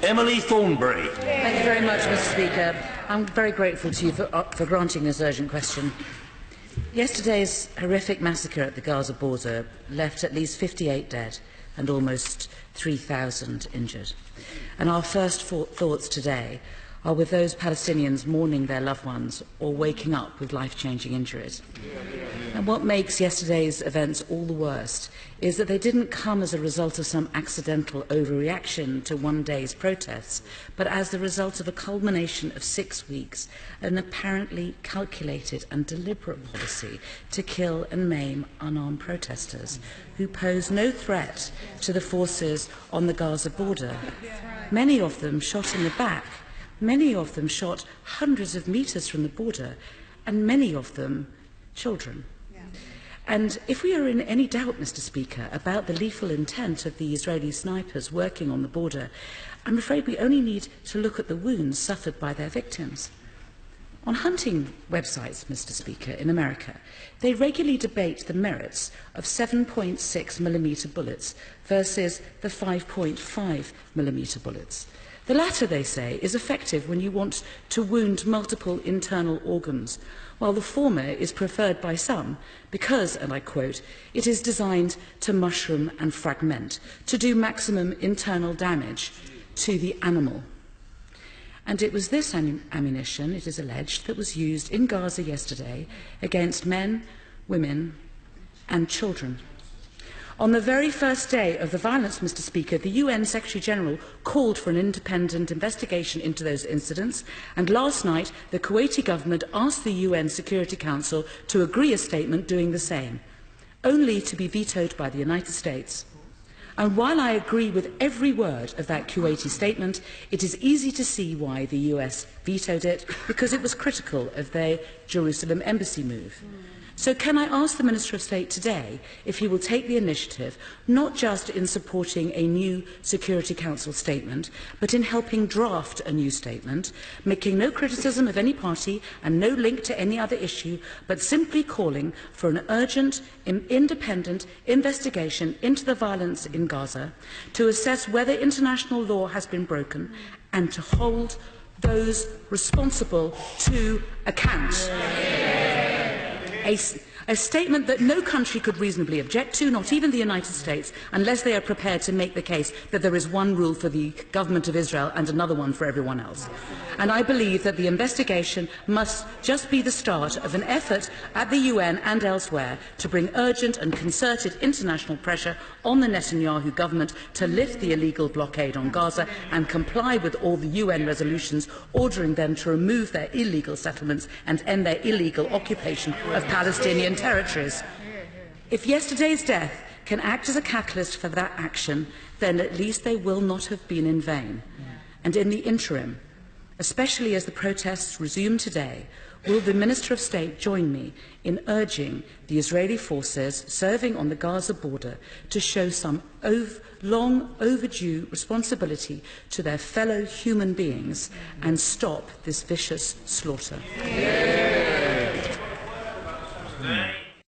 Emily Thornberry. Thank you very much, Mr. Speaker. I'm very grateful to you for granting this urgent question. Yesterday's horrific massacre at the Gaza border left at least 58 dead and almost 3,000 injured. And our first thoughts today are with those Palestinians mourning their loved ones or waking up with life-changing injuries. And what makes yesterday's events all the worst is that they didn't come as a result of some accidental overreaction to one day's protests, but as the result of a culmination of 6 weeks, an apparently calculated and deliberate policy to kill and maim unarmed protesters who pose no threat to the forces on the Gaza border. Many of them shot in the back, many of them shot hundreds of metres from the border, and many of them children. And if we are in any doubt, Mr. Speaker, about the lethal intent of the Israeli snipers working on the border, I'm afraid we only need to look at the wounds suffered by their victims. On hunting websites, Mr. Speaker, in America, they regularly debate the merits of 7.6mm bullets versus the 5.5mm bullets. The latter, they say, is effective when you want to wound multiple internal organs, while the former is preferred by some because, and I quote, it is designed to mushroom and fragment, to do maximum internal damage to the animal. And it was this ammunition, it is alleged, that was used in Gaza yesterday against men, women and children. On the very first day of the violence, Mr. Speaker, the UN Secretary-General called for an independent investigation into those incidents, and last night the Kuwaiti government asked the UN Security Council to agree a statement doing the same, only to be vetoed by the United States. And while I agree with every word of that Kuwaiti statement, it is easy to see why the US vetoed it, because it was critical of their Jerusalem embassy move. So can I ask the Minister of State today if he will take the initiative, not just in supporting a new Security Council statement, but in helping draft a new statement, making no criticism of any party and no link to any other issue, but simply calling for an urgent, independent investigation into the violence in Gaza to assess whether international law has been broken and to hold those responsible to account. A statement that no country could reasonably object to, not even the United States, unless they are prepared to make the case that there is one rule for the government of Israel and another one for everyone else. And I believe that the investigation must just be the start of an effort at the UN and elsewhere to bring urgent and concerted international pressure on the Netanyahu government to lift the illegal blockade on Gaza and comply with all the UN resolutions ordering them to remove their illegal settlements and end their illegal occupation of Palestinian territories. If yesterday's death can act as a catalyst for that action, then at least they will not have been in vain. And in the interim, especially as the protests resume today, will the Minister of State join me in urging the Israeli forces serving on the Gaza border to show some long overdue responsibility to their fellow human beings and stop this vicious slaughter?